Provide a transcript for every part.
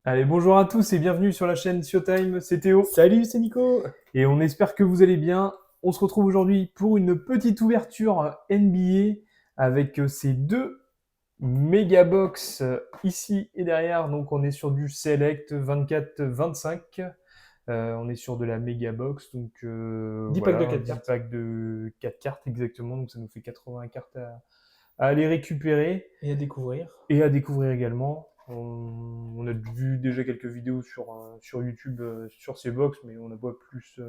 Allez, bonjour à tous et bienvenue sur la chaîne Showtime, c'est Théo. Salut, c'est Nico. Et on espère que vous allez bien. On se retrouve aujourd'hui pour une petite ouverture NBA avec ces deux méga box ici et derrière. Donc on est sur du Select 24-25. On est sur de la méga box, donc 10 packs de voilà, 4 10 cartes. packs de 4 cartes exactement. Donc ça nous fait 80 cartes à aller récupérer. Et à découvrir. Et à découvrir également. On a vu déjà quelques vidéos sur YouTube sur ces box, mais on n'a pas plus.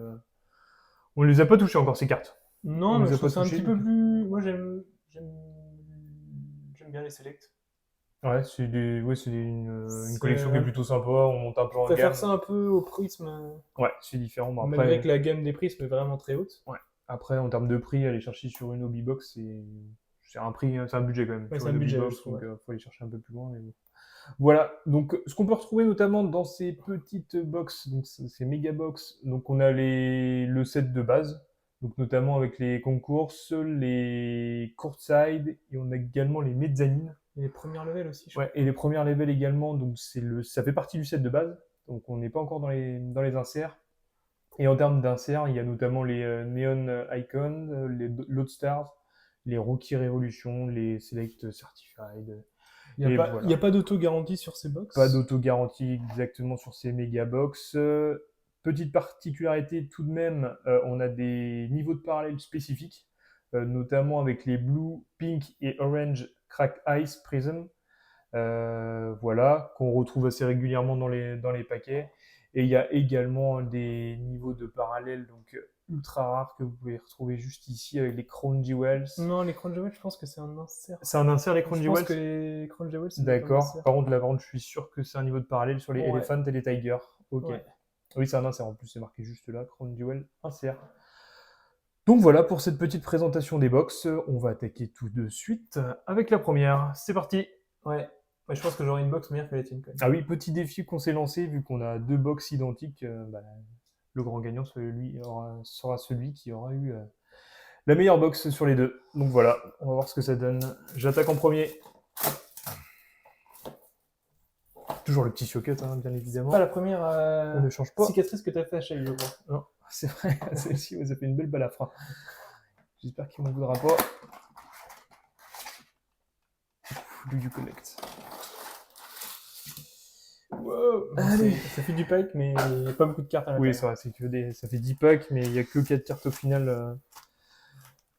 On les a pas touchés encore ces cartes. Non, On mais les je a trouve pas ça un touchés. petit peu Donc... plus. Moi, j'aime bien les selects. Ouais, c'est une collection qui est Je plutôt sympa. On monte un peu en préfère gamme. ça un peu au prisme, Ouais, c'est différent. Bon, malgré après, que la gamme des prismes est vraiment très haute. ouais. Après, en termes de prix, aller chercher sur une hobby box, c'est un prix, c'est un budget quand même Ouais, sur c'est un une hobby budget, je box, trouve. donc Ouais. faut aller chercher un peu plus loin. Mais bon. Voilà, donc ce qu'on peut retrouver notamment dans ces petites box, donc ces méga box, donc on a le set de base, donc notamment avec les concours, les courtside, et on a également les mezzanines. Et les premières levels aussi, je Ouais, crois. et les premières levels également, donc ça fait partie du set de base, donc on n'est pas encore dans les inserts. Et en termes d'inserts, il y a notamment les Neon Icon, les Loadstars, les Rookie Revolution, les Select Certified, Il et n'y a voilà. pas d'auto-garantie sur ces Pas box. d'auto-garantie exactement sur ces méga box. Petite particularité tout de même, on a des niveaux de parallèle spécifiques, notamment avec les blue, pink et orange crack ice prism. Voilà, qu'on retrouve assez régulièrement dans les paquets. Et il y a également des niveaux de parallèle donc ultra rares que vous pouvez retrouver juste ici avec les Crown Jewels. Non, les Crown Jewels, je pense que c'est un insert. C'est un insert les Crown Je pense Jewels. que les Crown Jewels, ça doit être un D'accord. insert. Par contre, la vente, je suis sûr que c'est un niveau de parallèle sur les Ouais, Elephant et les Tigers. Ok. ouais. Oui, c'est un insert en plus, c'est marqué juste là, Crown Jewel, insert. Donc voilà pour cette petite présentation des box. On va attaquer tout de suite avec la première. C'est parti. Ouais. Ouais, je pense que j'aurai une box meilleure que la tienne quand même. Ah oui, petit défi qu'on s'est lancé, vu qu'on a deux box identiques, le grand gagnant sera celui qui aura eu la meilleure box sur les deux. Donc voilà, on va voir ce que ça donne. J'attaque en premier. Toujours le petit choquette, hein, bien évidemment. Pas la première On ne change pas. cicatrice que tu as fait à Shai, je crois. Non, c'est vrai, celle-ci, ouais, ça fait une belle balafra. J'espère qu'il m'en voudra pas. Du collect. Wow. Allez. Ça fait du pack, mais pas beaucoup de cartes à Oui, l'intérieur. c'est vrai, ça fait 10 packs, mais il n'y a que 4 cartes au final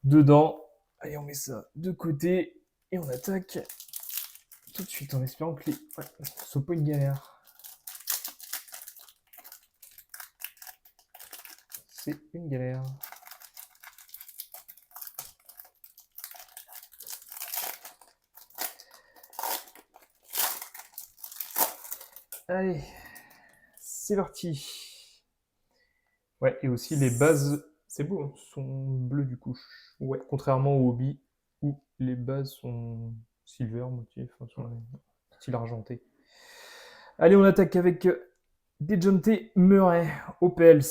dedans. Allez, on met ça de côté et on attaque tout de suite en espérant que ce soit pas une galère. C'est une galère. Allez, c'est parti. Ouais, et aussi les bases C'est beau. Hein. sont bleues du coup. Ouais. Contrairement au hobby où les bases sont silver, motif, enfin, sont style argenté. Allez, on attaque avec Dejounte Murray, Opels,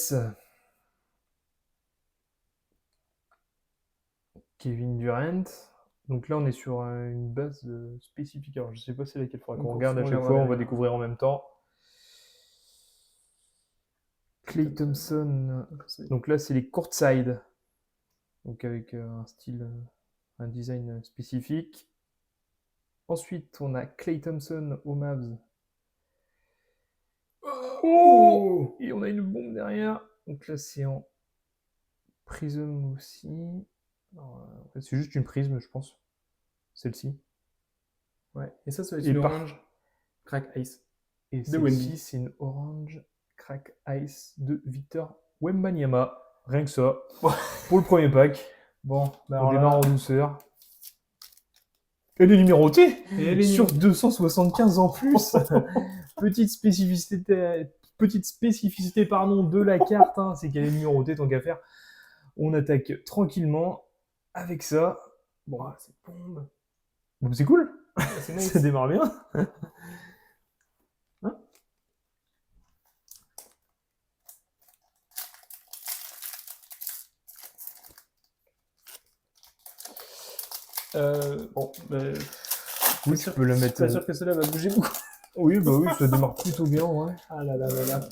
Kevin Durant. Donc là, on est sur une base spécifique. Alors, je sais pas c'est laquelle, il faudra qu'on regarde à chaque fois, on va découvrir en même temps. Klay Thompson. Donc là, c'est les courtside. Donc avec un style, un design spécifique. Ensuite, on a Klay Thompson aux Mavs. Oh! Et on a une bombe derrière. Donc là, c'est en prism aussi. En fait, c'est juste une prisme, je pense. Celle-ci. Ouais. Et ça va être Et une par... orange crack ice. Et De celle-ci, Wemby. c'est une orange crack ice de Victor Wembanyama. Rien que ça. Pour le premier pack. Bon, On démarre en douceur. Elle est numérotée sur 275 en plus. Petite spécificité pardon, de la carte, hein, c'est qu'elle est numérotée tant qu'à faire. On attaque tranquillement avec ça. Bon, ah, c'est bombe. Bon, c'est cool. Ah, c'est nice. Ça démarre bien. Hein Bon, bah, oui, tu peux le mettre. pas sûr que cela va bouger beaucoup. Oui, bah oui, ça démarre plutôt bien, ouais. Ah là là là là.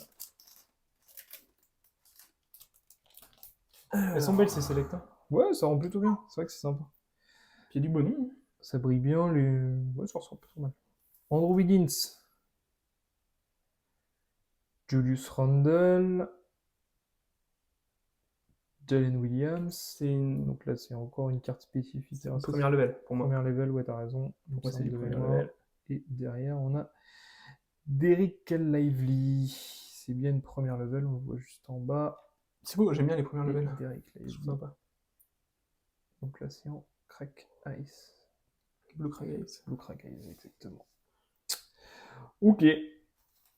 Elles sont belles ces Select, hein. Ouais, ça rend plutôt bien. C'est vrai que c'est sympa. Puis il y a du bon nom. Ça brille bien, les... Ouais, ça ressemble plutôt mal. Andrew Wiggins. Julius Randle. Jalen Williams. Donc là, c'est encore une carte spécifique. C'est Alors, une ça, première level pour moi. Première level, ouais, t'as raison. Pour moi, c'est du de premier mémoire. level. Et derrière, on a Derrick Lively. C'est bien une première level, on le voit juste en bas. C'est beau, j'aime bien les premières Et levels. Derrick Je Lively. trouve sympa. Donc là, c'est en Crack Ice. Blue Crack Ice. Blue Crack Ice, exactement. Ok.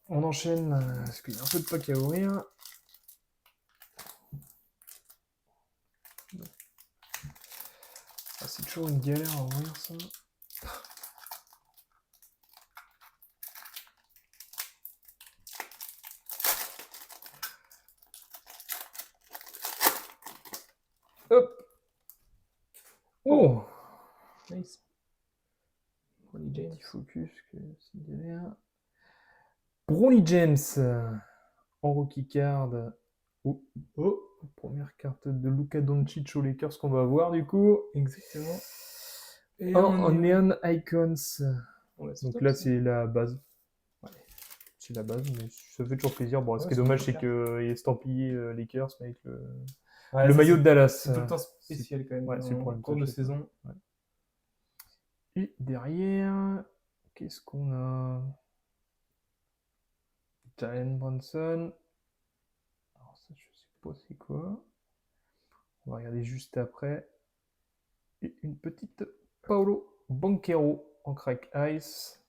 On enchaîne, parce qu'il y a un peu de pack à ouvrir. Ah, c'est toujours une galère à ouvrir ça. Hop. Oh, Nice. Bronny James. petit focus que c'est galère. Bronny James en rookie card. Oh, oh, première carte de Luka Doncic aux Lakers qu'on va voir du coup. Exactement. Et En Neon Icons. Ouais, c'est Donc top, là, ça. c'est la base. Ouais. C'est la base, mais ça fait toujours plaisir. Bon, ce Ouais, qui est c'est une dommage, bonne c'est carte. qu'il est estampillé Lakers, mais avec Ouais, le ça, maillot de Dallas. c'est tout le temps spécial quand même. Ouais, c'est le En problème. cours de saison. Ouais. Et derrière, qu'est-ce qu'on a? Jalen Brunson. Alors ça, je sais pas c'est quoi. On va regarder juste après. Et une petite Paolo Banchero en Crack Ice.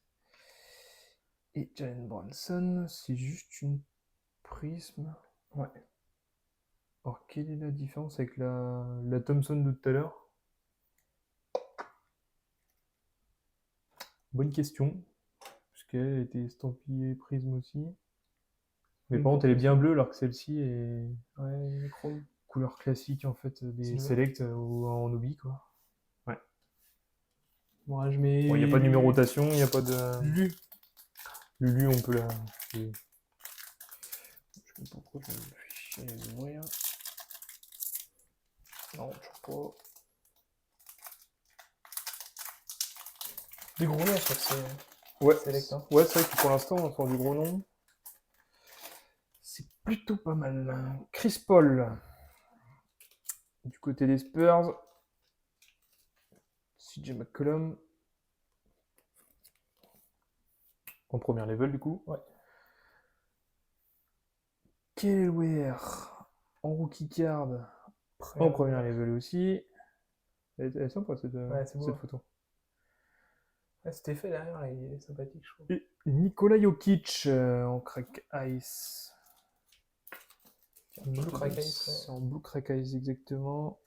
Et Jalen Brunson, c'est juste une prisme. Ouais. Alors, quelle est la différence avec la Thompson de tout à l'heure? Bonne question. Parce qu'elle était estampillée prisme aussi. Mais par contre, elle est bien bleue, alors que celle-ci est Ouais, chrome. couleur classique en fait des Silver. Select ou en Obi quoi. Bon, je mets. Bon, il n'y a pas de numérotation, il n'y a pas de. Lulu. Lulu, on peut la. Je sais pas pourquoi je me fais chier à l'ouvrir. Non, toujours pas. Des gros noms sur ces Ouais, Select. Hein. ouais, c'est vrai que pour l'instant, on sort du gros nom. C'est plutôt pas mal. Chris Paul. Du côté des Spurs. CJ McCollum. En première level, du coup. Ouais. Kelleher. En rookie card. En première level aussi. Elle est sympa cette photo. Ouais, cet effet derrière, il est sympathique, je trouve. Et Nikola Jokic en Crack Ice. En Blue Crack Ice, ouais. C'est en Blue Crack Ice, exactement.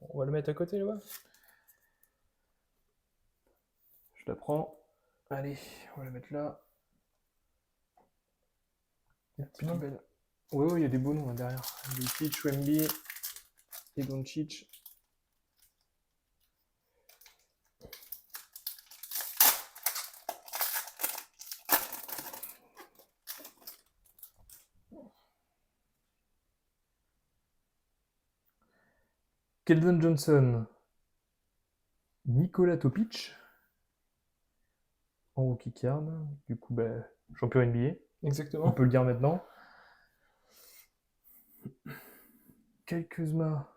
On va le mettre à côté là-bas. Je la prends. Allez, on va la mettre là. Petit nom. Belle. Ouais, il y a des beaux noms là, derrière. Jokic, Wemby et Doncic. Keldon Johnson. Nikola Topic. En rookie card. Du coup, champion NBA. Exactement. On peut le dire maintenant. Kyle Kuzma.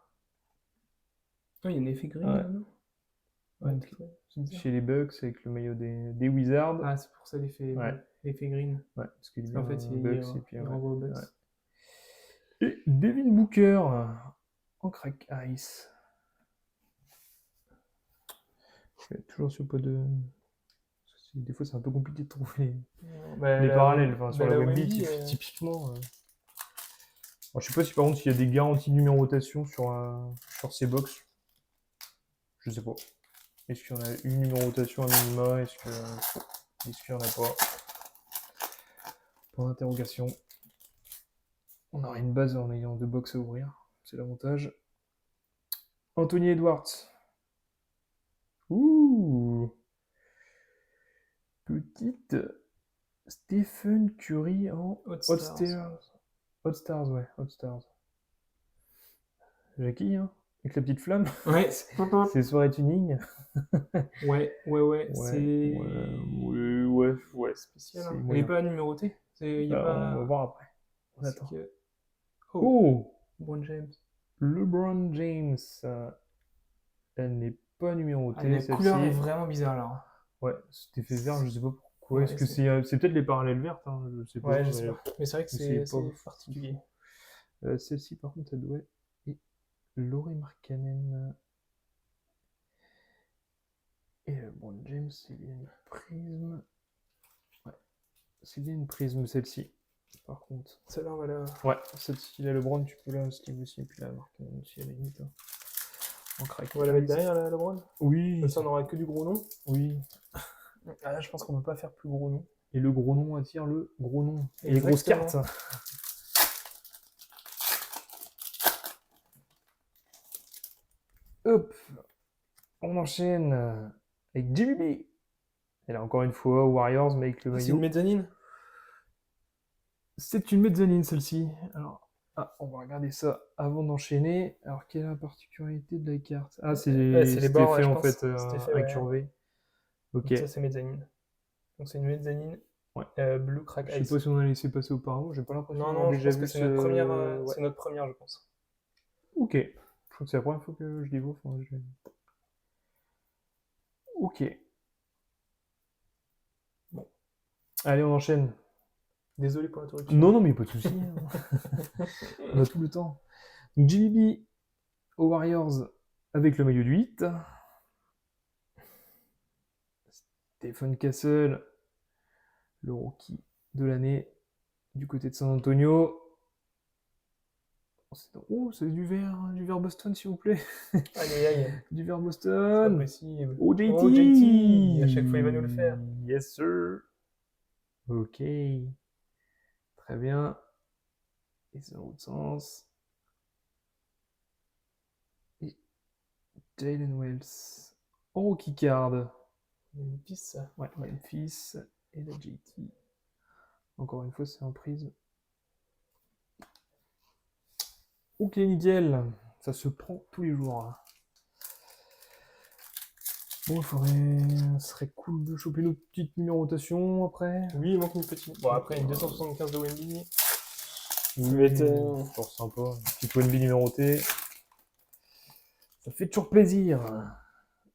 Oh, il y a un effet green Ouais. là-dedans. Ouais, chez les Bucks avec le maillot des Wizards. Ah, c'est pour ça l'effet green. Ouais, parce qu'il est En fait, Bucks et puis il renvoie aux Bucks. Ouais. Et Devin Booker en Crack Ice. Je suis toujours sur pas de. Des fois, c'est un peu compliqué de trouver les parallèles. Enfin, sur la Wemby, typiquement. Alors, je sais pas si par contre s'il y a des garanties de numérotation sur ces box. Je sais pas. Est-ce qu'il y en a une numérotation à minima? Est-ce qu'il y en a pas? Point d'interrogation. On aura une base en ayant deux box à ouvrir. C'est l'avantage. Anthony Edwards. Ouh. Petite Stephen Curry en Hot Hot Stars. Stars. Hot Stars, ouais, Hot Stars. Jackie, hein, avec la petite flamme. Ouais, C'est soirée tuning. ouais, Ouais, c'est ouais. spécial. C'est Hein. Elle moyen. est pas numérotée. Il y a On va pas. voir après. On C'est attend. que. Oh, Oh, LeBron James. LeBron James. Elle n'est pas numérotée, La couleur est celle-ci. vraiment bizarre là. Ouais, cet effet vert, je sais pas pourquoi. Ouais, Est-ce que c'est peut-être les parallèles vertes, hein, je sais pas. Ouais, je sais Mais pas. Mais c'est vrai que mais c'est pas assez particulier. celle-ci, par contre, elle doit être Lauri Markkanen. Et LeBron James, c'est bien une prisme. Ouais, c'est bien une prisme, celle-ci. Par contre. Celle-là, on va la. Ouais, celle-ci, la LeBron, tu peux la Steve aussi, et puis la Markkanen aussi, à la limite. Hein. On craque. On va la mettre derrière la LeBron. Oui. Comme ça, on aura que du gros nom. Oui. Ah, je pense qu'on peut pas faire plus gros nom. Et le gros nom attire le gros nom. Et les grosses cartes. Hop, on enchaîne avec Jimmy B. Et là, encore une fois, Warriors, mais avec le C'est une maillot. mezzanine. C'est une mezzanine, celle-ci. Alors, on va regarder ça avant d'enchaîner. Alors, quelle est la particularité de la carte? Ah, c'est les bords, fait, je en pense. fait, Cet effet, ouais. incurvé. Ok. Donc ça, c'est mezzanine. Donc c'est une mezzanine. Ouais. Blue Crack Je sais Ice. pas si on a laissé passer auparavant. J'ai pas l'impression Non, d'avoir je déjà pense vu que c'est ce... notre première, ouais. c'est notre première, je pense. Ok. Je crois que c'est la première fois que je les vois. Enfin, ok. Bon. Allez, on enchaîne. Désolé pour l'interruption. Non, mais pas de soucis. Hein. On a tout le temps. Donc, Jimmy B aux Warriors avec le maillot du 8. Stephen Castle, le rookie de l'année du côté de San Antonio. Oh, c'est du vert Boston, s'il vous plaît. Aïe. Du vert C'est pas Boston. possible. Oh, JT. Oh, JT. À chaque fois, il va nous le faire. Yes, sir. Ok. Très bien. Et c'est dans l'autre sens. Et Jalen Wells. En rookie card. Memphis. Ouais, Memphis et la JT. Encore une fois, c'est en prise. Ok, nickel. Ça se prend tous les jours. Bon, ce serait cool de choper notre petite numérotation après. Oui, il manque une petite. Bon, après, une 275 de Wemby. Oui, toujours sympa. Une petite Wemby numérotée. Ça fait toujours plaisir.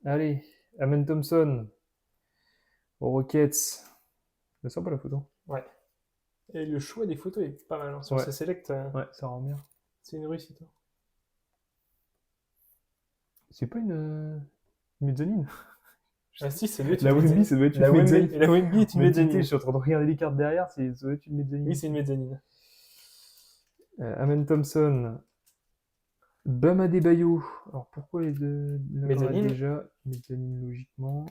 Allez, Amen Thompson aux Rockets. C'est sympa la photo. Ouais. Et le choix des photos est pas mal. Hein. Sur Ouais. ces select, Ouais, ça rend bien. c'est une réussite. Hein. C'est pas une mezzanine. Ah si, ça doit être La une Wemby, mezzanine. ça doit être une La Wemby, mezzanine. et la Wemby est une mezzanine. Je suis en train de regarder les cartes derrière, ça doit être une mezzanine. Oui, c'est une mezzanine. Amen Thompson. Bam Adebayo. Alors pourquoi les deux Mezzanine. déjà mezzanine logiquement.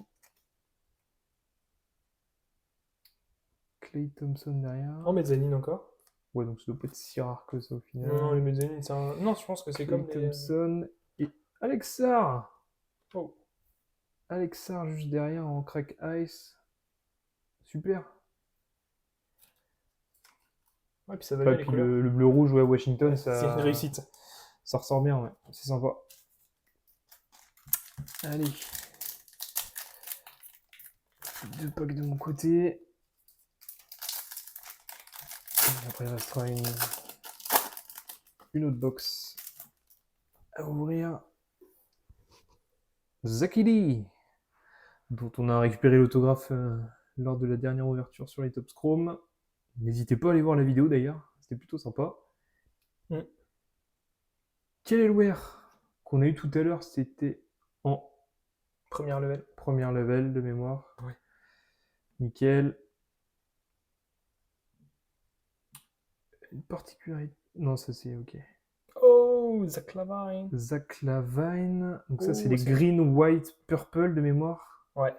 Klay Thompson derrière. En mezzanine encore. Ouais, donc ça doit pas être si rare que ça au final. Non, les mezzanines, c'est un. Non, je pense que c'est Klay comme les. Thompson et Alex Sarr. Oh. Alex Sarr juste derrière en crack ice. Super. Ouais, puis ça va bien les puis couleurs. le bleu-rouge, ouais, Washington, Ouais, ça. c'est une réussite. Ça ressort bien, ouais. C'est sympa. Allez. 2 packs de mon côté. Et après, il restera une autre box à ouvrir. Zakili, dont on a récupéré l'autographe lors de la dernière ouverture sur les Topps Chrome. N'hésitez pas à aller voir la vidéo d'ailleurs, c'était plutôt sympa. Kelelware, qu'on a eu tout à l'heure, c'était en Première level de mémoire. Ouais. Nickel. Une particularité. Non, ça c'est ok. Oh, Zach Lavine. Zach Lavine. Donc ça, Oh, c'est les c'est- green, white, purple de mémoire. Ouais.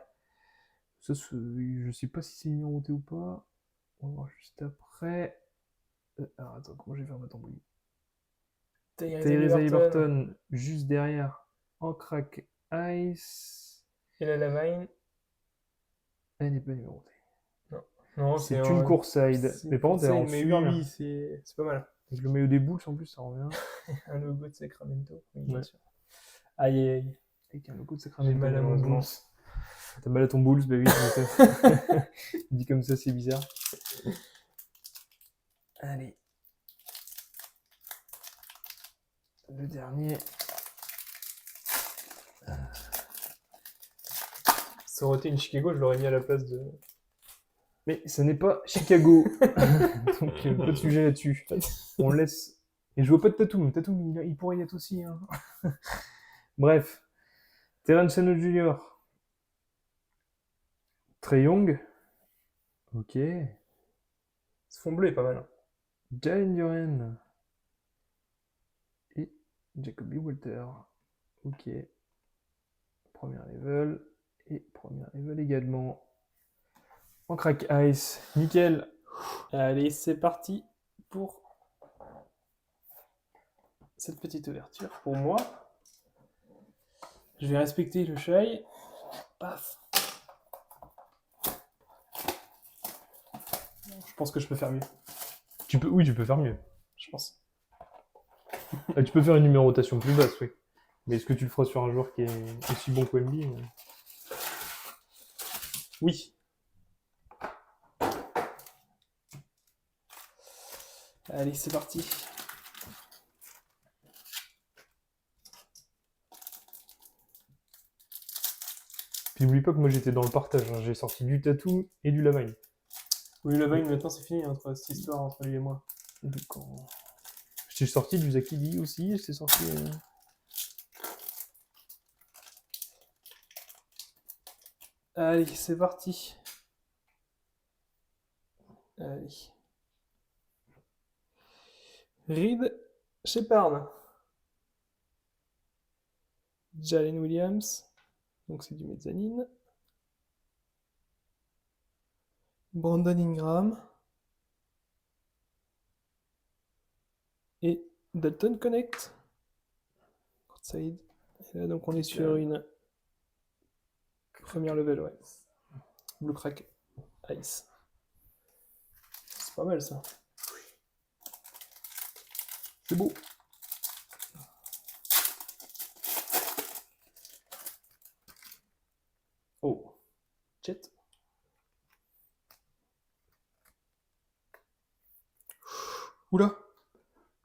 Ça, je sais pas si c'est numéroté ou pas. On va voir juste après. Alors attends, comment je vais faire ma tambouille? Tyrese Haliburton, juste derrière, en crack ice. Et la Lavine. Elle n'est pas numérotée. Non. Non, C'est une Courtside. Mais par contre, elle rend mais super bien. oui, c'est pas mal. Avec le maillot des Bulls, en plus, ça revient. Un logo de Sacramento. Oui, bien Ouais. sûr. Aïe, aïe, aïe. Avec un logo de J'ai Sacramento, mal à mon malheureusement. Bulls. T'as mal à ton Bulls, bah oui, je sais. Dit comme ça, c'est bizarre. Allez. Le dernier. Ça aurait été une Chicago, je l'aurais mis à la place de. Mais ce n'est pas Chicago. Donc, pas de sujet là-dessus. On laisse. Et je vois pas de Tatum. Tatum, il pourrait y être aussi. Hein. Bref. Terrence Mann Jr. Trae Young. Ok. Ce fond bleu est pas mal. Jalen Duren. Et Jacoby Walter. Ok. Premier level. Et premier level également. En crack ice. Nickel. Allez, c'est parti pour cette petite ouverture. Pour moi, je vais respecter le shy. Paf. Je pense que je peux faire mieux. Oui, tu peux faire mieux. Je pense. Ah, tu peux faire une numérotation plus basse, oui. Mais est-ce que tu le feras sur un joueur qui est aussi bon qu'Wemby Oui. Allez, c'est parti. Puis n'oublie pas que moi j'étais dans le partage. Hein. J'ai sorti du Tatum et du Lavagne. Oui, le Vine, maintenant c'est fini entre cette histoire entre lui et moi. Donc, j'ai sorti du Zakidi aussi. J'ai sorti. Allez, c'est parti. Allez. Reed Shepard. Jalen Williams. Donc c'est du mezzanine. Brandon Ingram. Et Dalton Connect. Courtside. Et là donc on est sur une première level, ouais. Blue Crack Ice. C'est pas mal ça. C'est beau. Oh. Jet. Oula.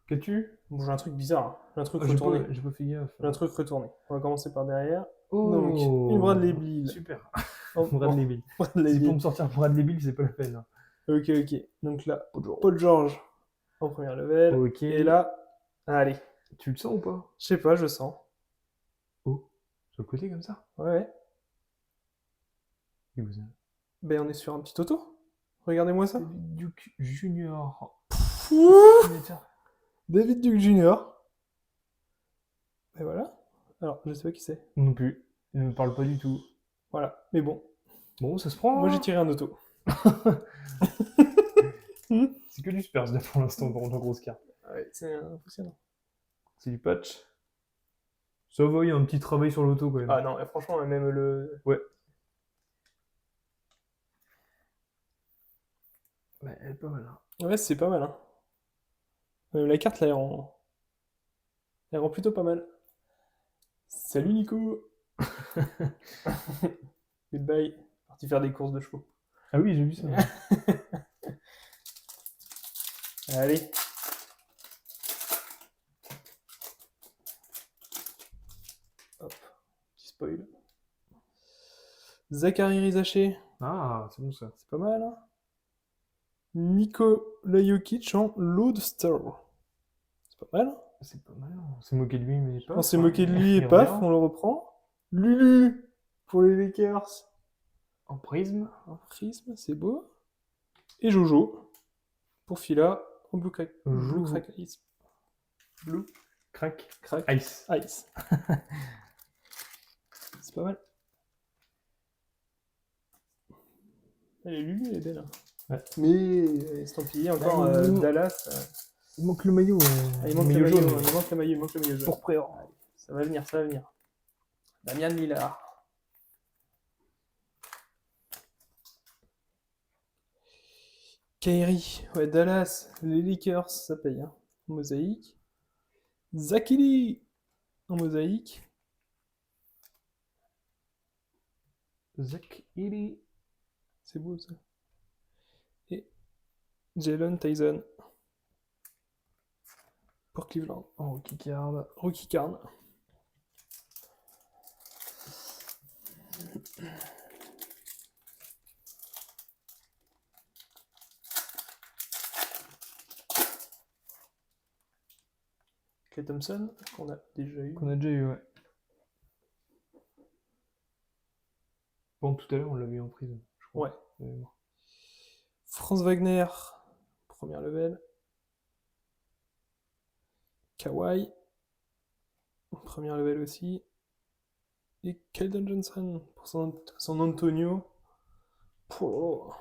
Qu'as-tu? Bon, j'ai un truc bizarre. Hein. J'ai un truc J'ai retourné. pas fait gaffe. J'ai un truc retourné. On va commencer par derrière. Oh, Donc, une Bradley Beal. Super. Oh, Bradley Beal. Bradley Si pour Beal. me sortir Bradley Beal, c'est pas la peine. Hein. Ok, ok. Donc là, Paul George en première level. Ok. Et là, allez. Tu le sens ou pas? Je sais pas, je sens. Oh. Sur le côté comme ça? Ouais. Et vous Ben, on est sur un petit auto. Regardez-moi ça. David Duke Junior. David Duke Jr. Et voilà. Alors, je sais pas qui c'est. Non plus. Il ne me parle pas du tout. Voilà. Mais bon, Bon, ça se prend. moi hein. j'ai tiré un auto. C'est que du Spurs là pour l'instant dans la grosse carte. Ouais, c'est impressionnant. C'est du patch. Ça va, il y a un petit travail sur l'auto quand même. Ah non, et franchement, même le. Ouais. Ouais, elle est pas mal. Hein. Ouais, c'est pas mal. Hein. Même la carte, là, elle rend plutôt pas mal. Salut Nico. Goodbye. Parti faire des courses de chevaux. Ah oui, j'ai vu ça. Allez. Hop. Petit spoil. Zachary Rizaché. Ah, c'est bon ça. C'est pas mal. Hein. Nikola Jokic en Loadster. C'est pas mal. Hein. C'est pas mal. On s'est moqué de lui, mais pas. On s'est moqué de lui et paf, on le reprend. Lulu pour les Lakers. En prisme. En prisme, c'est beau. Et Jojo pour Fila en Blue Crack. Jojo. Blue Crack Ice. Blue Crack. Crack Ice. Ice. C'est pas mal. Elle est Lulu, elle est belle. Hein. Ouais. Mais estampillé encore Dallas. Il manque le maillot. Ah, il manque le maillot, il manque le maillot, il manque le maillot jaune. Pour Préor. Ça va venir, ça va venir. Damian Lillard. Kyrie, ouais, Dallas, les Lakers, ça paye, hein. Mosaïque. Zakili en mosaïque. Zach Edey. C'est beau ça. Et Jalen Tyson pour Cleveland. Oh, Kikard. Rookie card. Klay Thompson, qu'on a déjà eu. Qu'on a déjà eu, ouais. Bon, tout à l'heure, on l'avait eu en prison, je crois. Ouais. de mémoire. Franz Wagner, premier level. Kawhi, premier level aussi. Et Keldon Johnson pour San Antonio. Oh,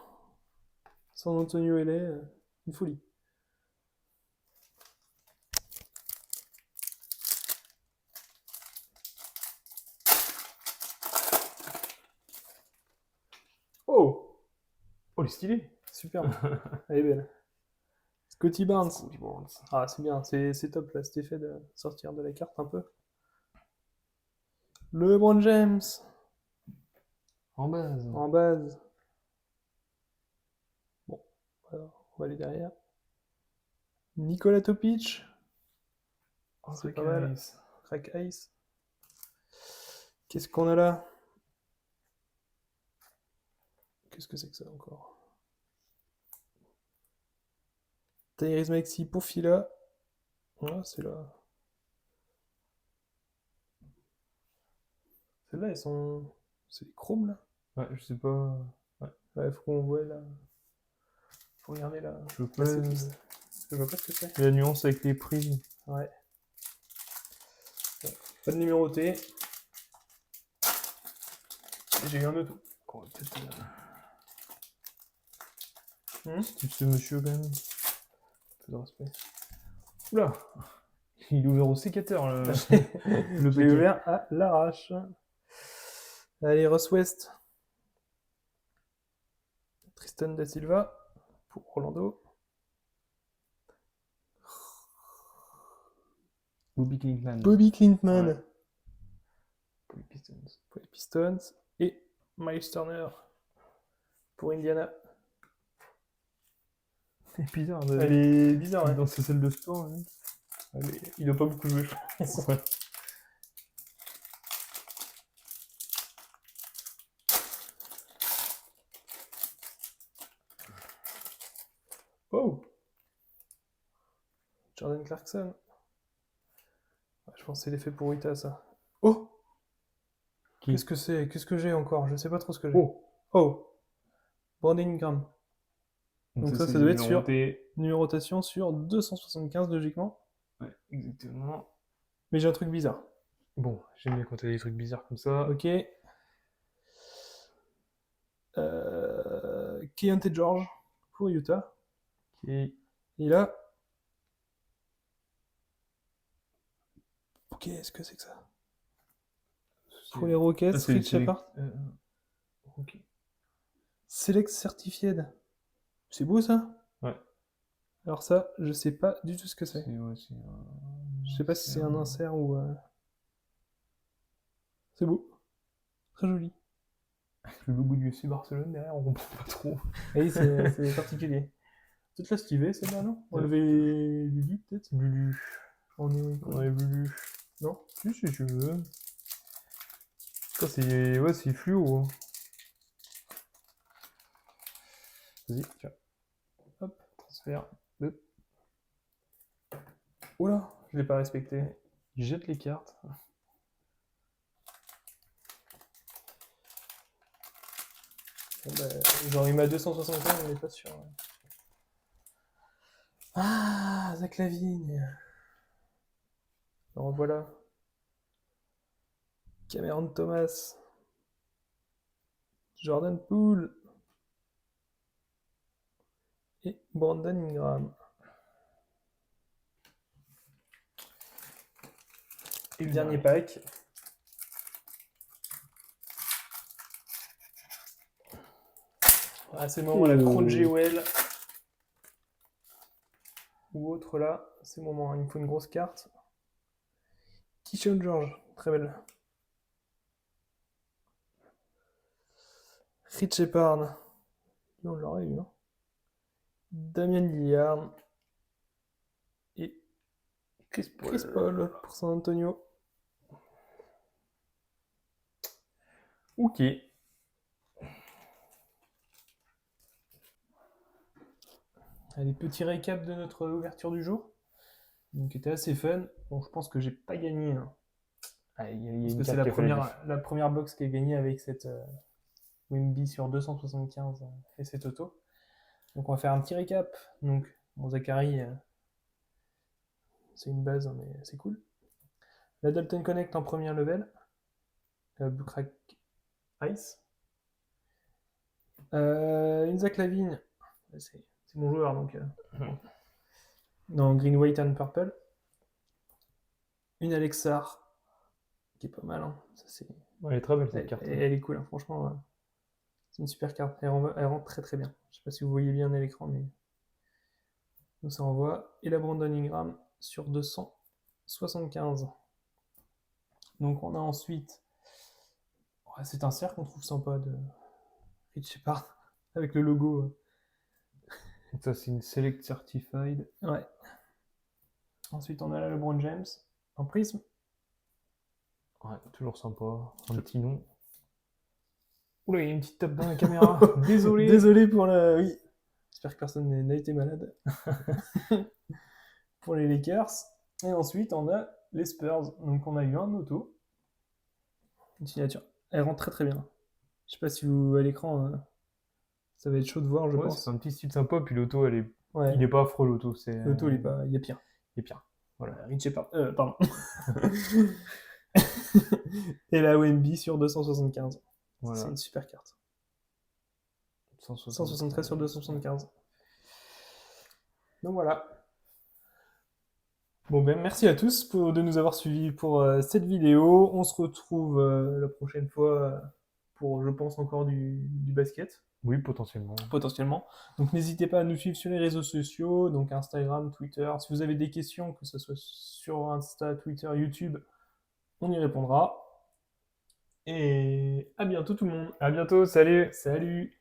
San Antonio LA, une folie. Oh, Oh, il est stylé. super. Elle est belle. Scotty Barnes. Scotty Barnes. Ah, c'est bien, c'est top là, cet effet de sortir de la carte un peu. LeBron James En base. en base. Bon, alors, on va aller derrière. Nikola Topic, Oh, c'est Zach pas mal. Ice. Crack Ice. Qu'est-ce qu'on a là? Qu'est-ce que c'est que ça encore? Tyrese Maxey pour Fila. Ah, c'est là. Celles-là, elles sont. C'est des chromes là? Ouais, je sais pas. Ouais, faut qu'on voit là. Faut regarder là. Je La peux. setlist. Je vois pas ce que c'est. La nuance avec les prix. Ouais. Pas de numéroté. J'ai eu un auto. On va peut-être. Hmm. C'est ce monsieur quand même. Peu de respect. Oula! Il est ouvert au sécateur le Je l'ai paquet. ouvert à l'arrache. Allez, Ross West. Tristan Da Silva pour Orlando. Bobby Clinkman. Bobby Clintman Ouais. Pour les Pistons. pour les Pistons. Et Miles Turner pour Indiana. C'est bizarre Elle est bizarre, hein. dans ces salles de sport. Hein. Il doit pas beaucoup jouer, je pense. Ouais. Oh! Jordan Clarkson. Ouais, je pense que c'est l'effet pour Wita, ça. Oh! Qui? Qu'est-ce que c'est? Qu'est-ce que j'ai encore? Je sais pas trop ce que j'ai. Oh! Oh! Brandon Ingram. Donc ça c'est doit être sur numéroté. numérotation sur 275 logiquement. Ouais, exactement. Mais j'ai un truc bizarre. Bon, j'aime bien quand t'as des trucs bizarres comme ça. Ok. Keontae George pour Utah. Ok. Et là. Qu'est-ce que c'est que ça? Pour les Rockets, Ah, c'est Rick Shepard. Ok. Select Certified. C'est beau ça? Ouais. Alors ça, je sais pas du tout ce que c'est. Ouais, Je sais pas si c'est un insert ou... C'est beau. Très joli. Le logo du FC Barcelone derrière, on comprend pas trop. Et c'est particulier. Peut-être la Stivée, celle-là, non? Enlever Lulu, peut-être? Lulu. On est... On avait Lulu. Non? Si tu veux. Ça, c'est. Ouais, c'est fluo. Hein. Vas-y, tiens. Hop, transfert. Hop. Oula, je l'ai pas respecté. Il jette les cartes. Bon, bah, genre il m'a 275, on n'est pas sûr. Ouais. Ah, Zach Lavigne. Alors voilà. Cameron Thomas. Jordan Poole. Et Brandon Ingram. Et le dernier pack. Ah, c'est le moment, la Crown Jewel. ou autre là, c'est le moment, hein. Il me faut une grosse carte. Keyshawn George, très belle. Rich Shepard, on l'aurait eu, hein. Damien Lillard et Chris Chris Paul pour San Antonio. Ok. Allez, petit récap de notre ouverture du jour. Donc, qui était assez fun. Bon, je pense que j'ai pas gagné, hein, Ah, il y a parce une que c'est carte qui a fait la la première box qui est gagnée avec cette Wemby sur 275 et cet auto. Donc, on va faire un petit récap. Donc, bon, Zachary, c'est une base, hein, mais c'est cool. La Dalton Connect en premier level. Blue Crack Ice. Une Zach Lavine. C'est mon joueur, donc. Dans Green, White and Purple. Une Alexar, qui est pas mal, hein. Ça, c'est... Elle est très belle cette carte. Elle est cool, hein. Franchement. C'est une super carte. Elle rentre très très bien. Je sais pas si vous voyez bien à l'écran, mais donc ça envoie. Et la Brandon Ingram sur 275. Donc on a ensuite. Ouais, c'est un cercle qu'on trouve sympa de Rich Shepard avec le logo. Ça, c'est une Select Certified. Ouais. Ensuite on a la LeBron James en prisme. Ouais, toujours sympa. Un petit nom. Oula, il y a une petite tape dans la caméra. Désolé. Désolé pour la. Oui. J'espère que personne n'a été malade. Pour les Lakers. Et ensuite, on a les Spurs. Donc, on a eu un auto. Une signature. Elle rentre très très bien. Je sais pas si vous, à l'écran, ça va être chaud de voir, je Ouais, pense. c'est un petit style sympa. Puis l'auto, Ouais. il est pas affreux, l'auto. L'auto, il y a pire. Il est pire. Voilà. Rich Shepard. Pardon. Et la OMB sur 275. Voilà. C'est une super carte. 173 173 sur 275. Donc voilà. Bon ben merci à tous de nous avoir suivis pour cette vidéo. On se retrouve la prochaine fois pour, je pense, encore du basket. Oui, potentiellement. Potentiellement. Donc n'hésitez pas à nous suivre sur les réseaux sociaux, donc Instagram, Twitter. Si vous avez des questions, que ce soit sur Insta, Twitter, YouTube, on y répondra. Et à bientôt tout le monde. À bientôt, salut! Salut!